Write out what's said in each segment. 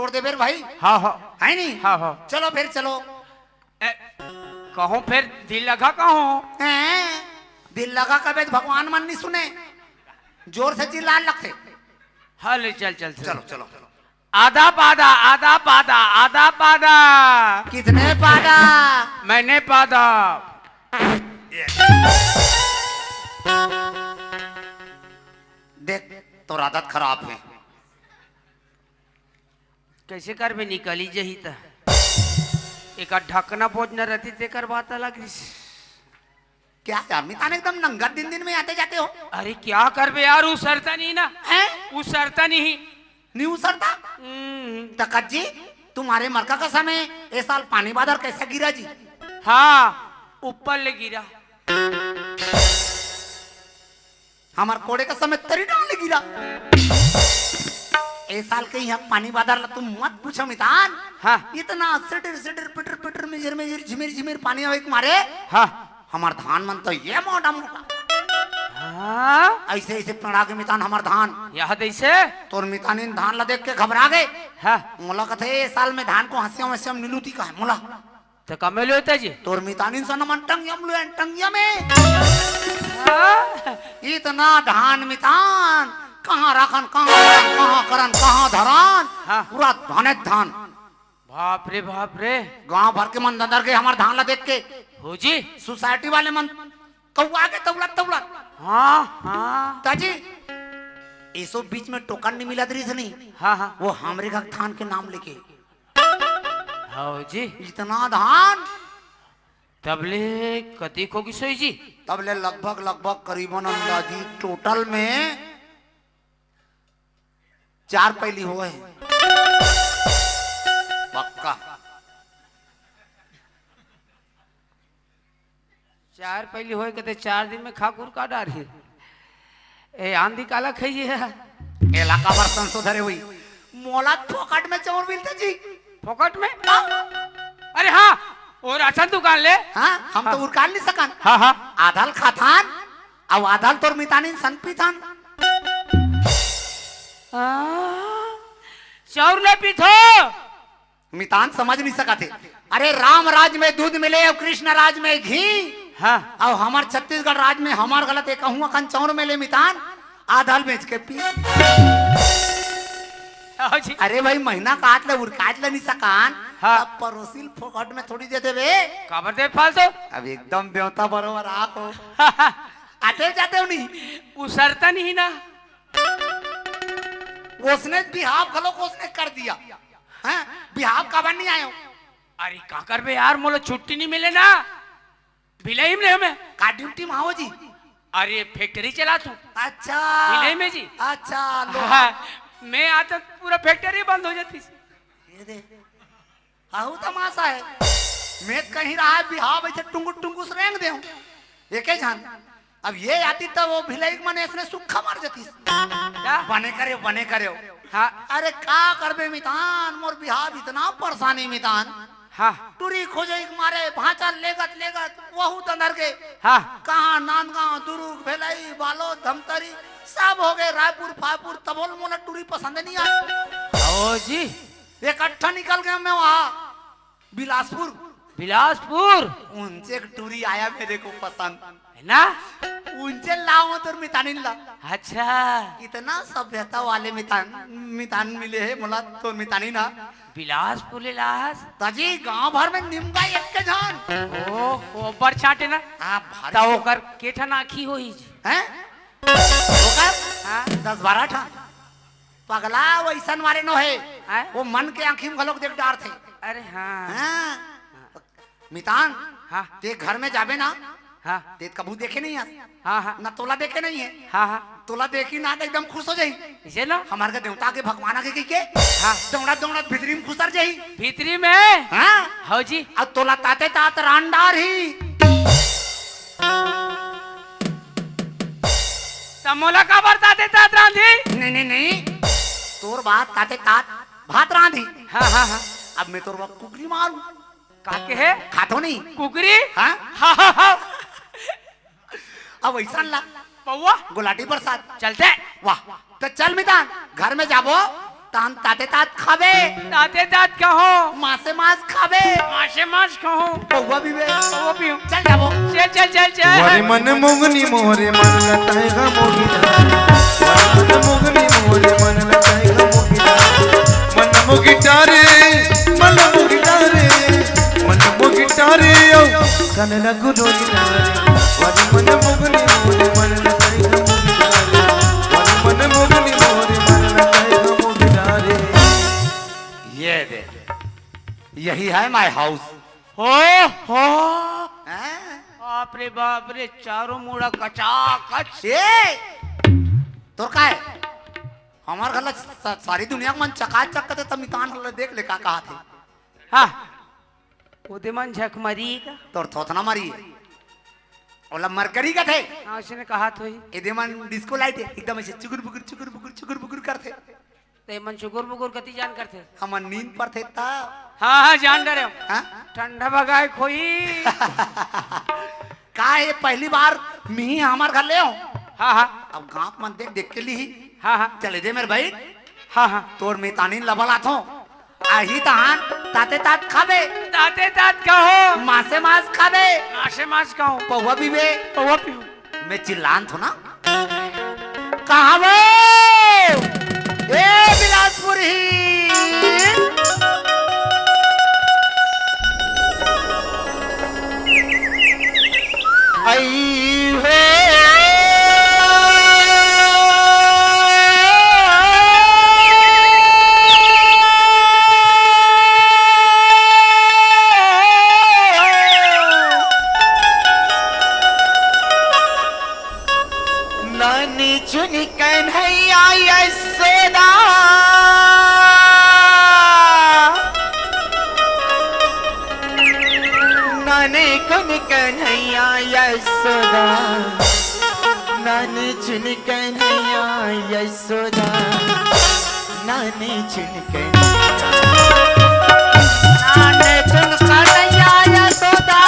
तोड़ दे फिर भाई। हाँ हाँ है नहीं? हाँ हाँ चलो फिर चलो। कहो फिर दिल लगा कहो। दिल लगा कभी भगवान मन नहीं सुने, जोर से चिल्लाने लगते। हल चल चल चलो चलो। आधा पादा आधा पादा आधा पादा। कितने पादा? मैंने पादा। देख तो आदत खराब है। कैसे कर भी निकली जही था एक ढकना बोझ न रहती ते कर बात अलग। क्या यार मितान एकदम नंगा दिन दिन में आते जाते हो। अरे क्या कर बे यार उसरता नहीं ना है? उसरता नहीं उसरता। तकत जी तुम्हारे मरका का समय इस साल पानी बादल कैसा गिरा जी? हाँ ऊपर ले गिरा। हमार कोड़े का समय तरी डाल ले गिरा। इस साल के यहाँ पानी बादल तुम मत पूछो मितान। हाँ इतना सिटर सिटर पिटर पिटर मिजर मिजर झिमिर झिमिर पानी आवे मारे। हाँ हमार धान मन तो ये मोटा मोटा। हाँ ऐसे ऐसे पड़ा के मितान हमार धान याद ऐसे तोर मितानी धान ला देख के घबरा गए। हाँ मोला कथे साल में धान को हंसिया वसिया नीलूती का है मोला। तो कमे लो जी तोर मितानी सन मन टंगियम लो टंगिया में। हाँ? इतना धान मितान कहाँ रखन कहाँ करन कहाँ धरान। हाँ। पूरा धाने धान। बाप रे गांव भर के मन अंदर के हमार धान ला देख के हो जी सोसाइटी वाले मन कौआ के तौलत तौलत। हाँ हाँ ताजी इसो बीच में टोकन नहीं मिला दरी से नहीं। हाँ हाँ वो हमरे का धान के नाम लेके हाँ जी इतना धान तबले कती को की सोई जी तबले लगभग करीबन अंदाजी टोटल में 4 पैली हुए पक्का। 4 पहले होए कहते 4 दिन में खाकुर का डारी ए आंधी काला खाइए इलाका भर संशोधन हुई मोला फोकट में चावल मिलते जी। फोकट में अरे हाँ और अच्छा दुकान ले। हाँ हम तो उड़काल नहीं सकन। हाँ हाँ आधल खाथान अब आधल तोर मितानी संपीथान। चाउर ले पीथो मितान समझ नहीं सका थे। अरे राम राज में दूध मिले और कृष्ण राज में घी। हाँ और हमार छत्तीसगढ़ राज में हमार गलत है कहूँ कन चाउर मिले मितान आधल बेच के पी। अरे भाई महीना काट ले उड़काट ले नहीं सकान। हाँ। अब पड़ोसी फोकट में थोड़ी देते वे। काबर दे फालतू अब एकदम बेवता बरोबर आप हो। आते जाते हो नहीं उसरता नहीं ना। उसने बिहाव खलो को उसने कर दिया। हैं बिहाव कब नहीं आयो। अरे का कर बे यार मोला छुट्टी नहीं मिले ना भिलाई में हमें का ड्यूटी में हो जी। अरे फैक्ट्री चला तू अच्छा भिलाई में जी। अच्छा लो हाँ, मैं आता पूरा फैक्ट्री बंद हो जाती। ये दे आहू तमाशा है। मैं कहीं रहा है बिहाव ऐसे टुंगु टुंगु से रेंग दे एक ही जान। अब ये आती तो वो भिलाई मने इसने सुखा मार जाती। बने करे हाँ अरे का करबे मितान मोर बिहाव इतना परेशानी मितान। हाँ टूरी खोजे मारे भाचा लेगत लेगत वहू तंदर के हाँ कहाँ नांदगांव दुर्ग भेलाई बालो धमतरी सब हो गए रायपुर फायपुर तबोल मोला टूरी पसंद नहीं आई। ओ जी इकट्ठा निकल गया मैं वहाँ बिलासपुर उनसे एक टूरी आया मेरे को पसंद है ना। उनसे लाओ तो मितानी ला। अच्छा इतना सभ्यता वाले मितान मिले है मोला तो मितानी ना बिलासपुर ले लास ताजी गांव भर में निमगा एक के जान। ओ बर छाटे ना हाँ ता ओकर केठा नाखी होई हैं ओकर हाँ 10-12 ठा पगला वैसन मारे नो है। हाँ? वो मन के आंखी में गलोक देख डार थे। अरे हाँ हाँ मितान हाँ ते घर में जाबे ना हाँ ते कबू देखे नहीं है हाँ हाँ ना तोला देखे नहीं है। हाँ हाँ तोला देखी ना तो एकदम खुश हो जाई। इसे ना हमारे के देवता के भगवान के हाँ दौड़ा दौड़ा भीतरी में खुसर जाई। भीतरी में हाँ हो जी अब तोला ताते तात रांडार ही तमोला का बरता देता रांधी नहीं तोर बात ताते तात भात रांधी। हाँ हाँ हाँ अब मैं तोर बात कुकरी मारू काके है खातो नहीं कुकरी हाँ हाँ हाँ हाँ अब ऐसा ला पौवा गुलाटी प्रसाद चलते वाह तो चल मितान घर में जाबो तान ताते तात खाबे ताते तात कहो मासे मास खाबे मासे मास कहो पौवा भी बे वो भी चल जाबो चल चल चल चल वारे मन मुगनी मोरे मन लताएगा मोगिरा वारे मन मुगनी मोरे मन लताएगा मोगिरा मन मुगिटारे मन मुगिटारे मन मुगिटारे ओ कनला गुडोगिटारे वारे मन मुगनी मोरे मन लताएगा मोगिरा वारे मन मुगनी मोरे मन लताएगा मोगिरा। ये दे यही है माय हाउस हो हैं? बाप रे चारों मुड़ा कचा कच ए तोर का है हमार घर सारी दुनिया मन चकाचक करते तब मितान हल्ला देख ले का कहा थे हाँ ओदे मन झक मरी का तोर थोथना मारी ओला मरकरी का थे हाँ उसने कहा तो ही एदे मन डिस्को लाइट है एकदम ऐसे चुगुर बुगुर करते ते मन चुगुर बुगुर कति जान करते हमन नींद पर थे ता हाँ जान डरे हाँ? ठंडा बगाए खोई का ये पहली बार मी हमार घर ले आओ हाँ अब गांव मन देख देख के ली हाँ चले दे मेरे भाई हाँ तोर में तानी लबल आथो आही तहान ताते तात खाबे ताते तात कहो मासे मास खाबे मासे मास कहो पौवा भी बे वो पियो मैं चिल्लान थो ना कहाँ वो ए बिलासपुर ही आई है नानी चुनी कन्हैया यशोदा नानी चुनी कन्हैया यशोदा नानी चुनी कन्हैया यशोदा नानी चुनी कन्हैया नानी चुन कन्हैया यशोदा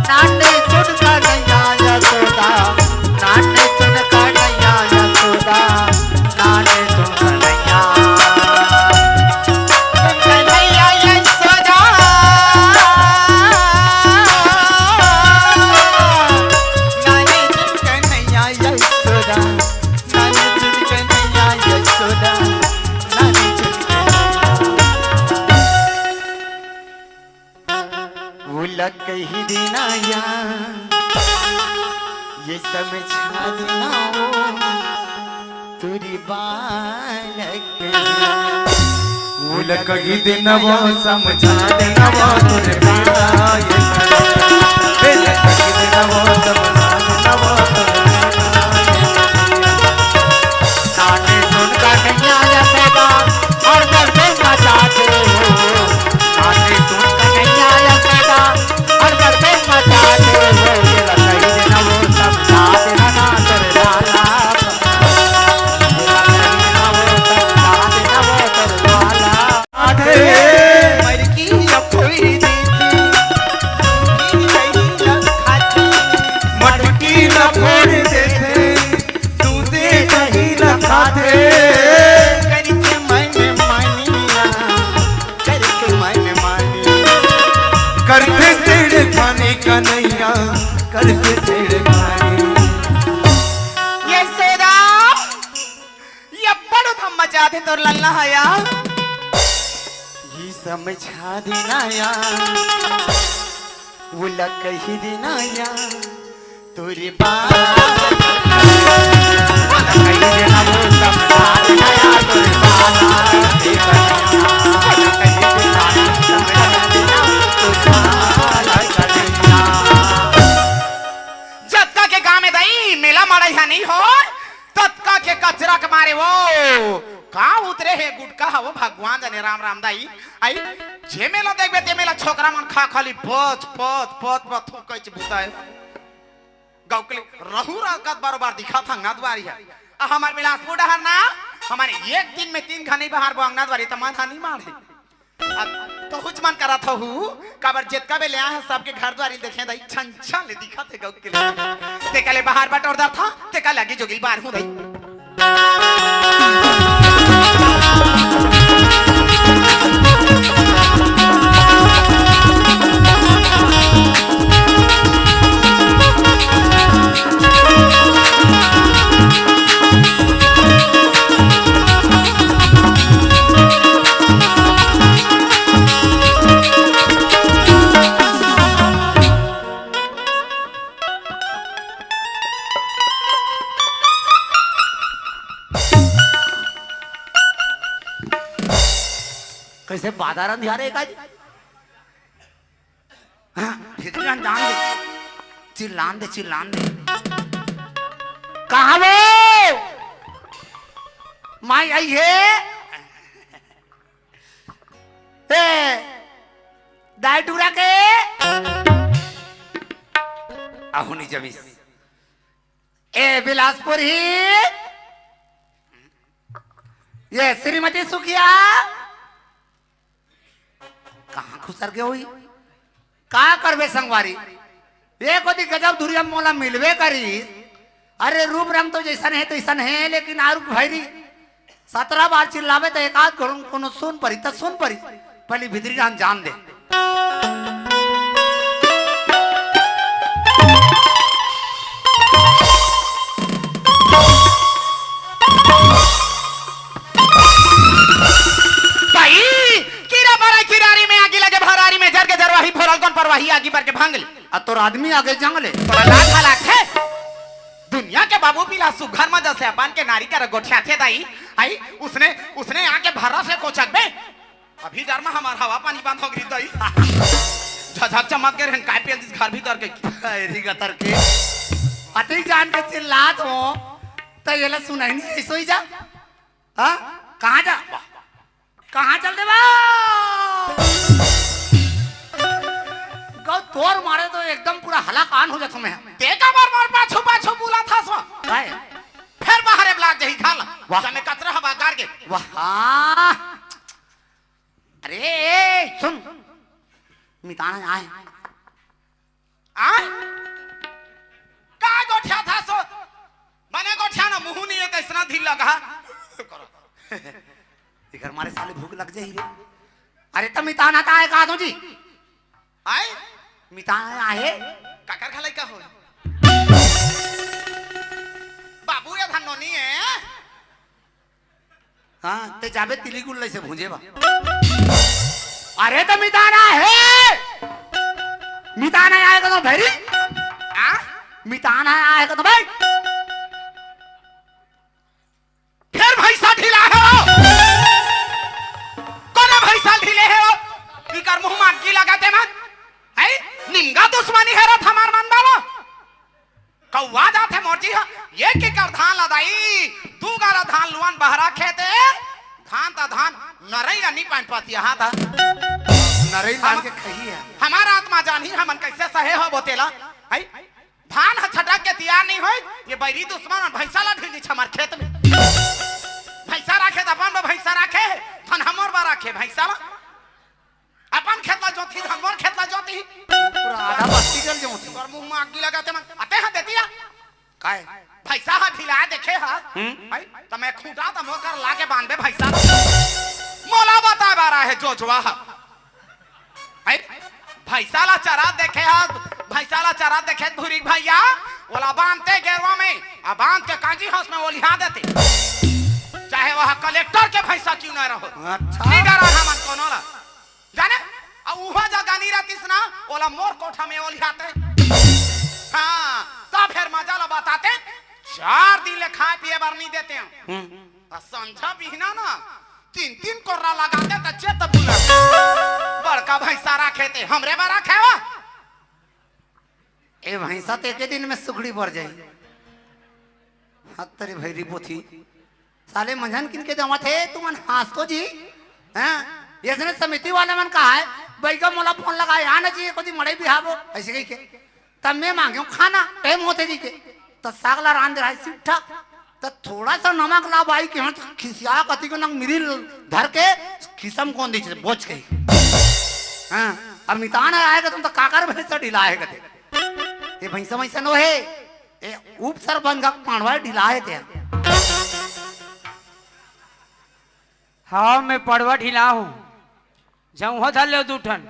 नानी चुन कन्हैया यशोदा नानी चुन कन्हैया यशोदा नानी चुन कन्हैया कन्हैया यशोदा नानी चुन कन्हैया यशोदा नानी चुन कन्हैया यशोदा नानी चुन कन्हैया कही देना या ये समझा देना हो तुरी बालक उलक गिद नवो समझा दे नवो तुरे बेला ये उलक गिद नवो समझा दे नवो तुरे नाने सुन कर नैया यशोदा और करते मचाते हो नाने सुन कर नैया यशोदा और करते मचाते हो ये लकड़ी देना वो समझा देना ना तेरे लाला मरकी अपोई मटकी न फोड़ देते दूधे दही न खाते करके मैंने मानिया करके मैंने मानिया करते तेरे खाने का नैया करते तेरे खाने ये सोदा ये बड़ो थम मचा दे तोर लल्ला हया ये समझा देना या वो कही देना या तोरे बाल कही देना वो समझा देना या तोरे बाल कही देना समझा देना तोरे बाल कन्हैया जत्ता के गांव में दई मेला मारा यहाँ नहीं हो तत्का के कचरा के मारे वो कहाँ उतरे है गुटका वो भगवान जाने राम राम दाई आई जे मेला देखबे ते मेला छोकरा मन खा खाली पच पच पच पच थूक के बुता है गाँव के रहू रात बार दिखा था अंगना द्वारी है हमारे बिलासपुर डहर ना हमारे एक दिन में 3 घने बाहर वो अंगना द्वारी तमान थानी मार है तो कुछ मन करा था हूँ काबर जितका भी ले आया सबके घर द्वारी देखे दाई छंछा ले दिखा थे गाँव के लिए ते कले बाहर बटोरदार था ते कल लगी जोगिल बाहर हूँ दाई कैसे बादारन ध्यारे का जी हाँ, जान दे चिल्लान दे कहाँ वो माई आई है दाई टूरा के आहुनी जमीस ए बिलासपुर ही ये श्रीमती सुखिया कहाँ खुसर के हुई का करबे संगवारी एक ओदी गजब दुरिया मोला मिलवे करी अरे रूप रंग तो जैसा है तो ऐसा है लेकिन आरु भैरी 17 बार चिल्लावे तो एक आध घरों कोनो सुन परी तो सुन परी पहले भीतरी हम जान दे परवाही आगे पर के भांगले तोर आदमी आगे जंगले लाख लाख है दुनिया के बाबू पीला सुघर में जैसे अपन के नारी का गोठिया थे दाई आई उसने आके भरा से कोचक में अभी डर में हमारा हवा पानी बंद हो गई दाई झझक चमक के रहन काय पे जिस घर भीतर के अरे गतर के अति जान के चिल्लात हो तो ये ला सुनाई नहीं ऐसो ही जा हां कहां चल दे बा तोर मारे तो एकदम पूरा हलाकान हो जाता मैं देखा मार पाछू बोला था सो काय फिर बाहर ब्लाक जही खाल तने कचरा हवा गार के वाह अरे सुन मिताना आए का गोठिया था सो बने गोठिया ना मुंह नहीं है कैसना ढील लगा इधर मारे साले भूख लग जाई रे अरे त मिताना ता है का दो जी आए मिताना आहे काकर खलाई का हो बाबू या धनोनी है हां ते जाबे तिली गुल्ले से भूंजे बा अरे तो मिताना है मिताना आएगा तो भैरी मिताना आएगा तो भाई फिर भैंसा ढीला है कोने भैंसा ढीले है इकर मुंह मार की लगाते मत है निमगा दुश्मनी है रे हमार मन बाबा कौवा जाते मोरजी है ये के कर धान लदाई तू गाला धान लुआन बहरा खेते धान ता धान नरई नहीं पान पाती हां था नरई लाल के खई है हमारा आत्मा जानी हमन कैसे सहे हो बोतेला है धान छटक के तैयार नहीं होई ये बैरी दुश्मन भैंसा ला ढीली छमार खेत में भैंसा राखे त अपन भैंसा राखे धन हमर बा राखे भैंसा अपन खेतला जोती हमर खेतला जोती पूरा आधा बस्ती कर जोती और मुंह में आग लगाते मन आते हैं देतिया काय भैंसा हा ढिला देखे हा भाई त मैं खूंटा त मोकर लाके बांधबे भैंसा मोला बता बारा है जोजवा हा भाई भैंसा ला चरा देखे हा भैंसा ला चरा देखे भूरी भैया ओला बांधते गेरवा में आ बांध के काजी हाउस में ओलिया देते चाहे वह कलेक्टर के भैंसा क्यों ना रहो अच्छा नहीं डरा हमन कोनो ला जाने अब उहा जगह नहीं रहती ना ओला मोर कोठा में ओलियाते हां तब फिर मजा ला बताते 4 दिन ले खाए पिए बार नहीं देते हैं संझा बिहना ना 3 कोर्रा लगाते त चेत बुला बड़का भैंसा राखे थे हमरे बा राखे वा ए भैंसा तो एक दिन में सुखड़ी पड़ जाई हत्तरी भैरी पोथी साले मंझन किन के जमा थे तुमन हास तो जी हैं इसने समिति वाले मन कहा है भाई का मोला फोन लगा यहाँ ना जी कोई मड़े बिहाबो ऐसे कही के तब मैं मांगे खाना टाइम होते जी के तो सागला रान दे रहा है सिट्ठा तो थोड़ा सा नमक ला भाई के हाथ खिसिया कति को नंग मिरी धर के खिसम कौन दी बोझ के हाँ अब मितान आएगा तुम तो काकर भैंसा ढिला है कहते ये भैंसा वैसा नो है ये उप सरपंच का पांडवा ढिला है ते हाँ मैं पड़वा ढिला हूँ जाऊँ हो धर ले दूठन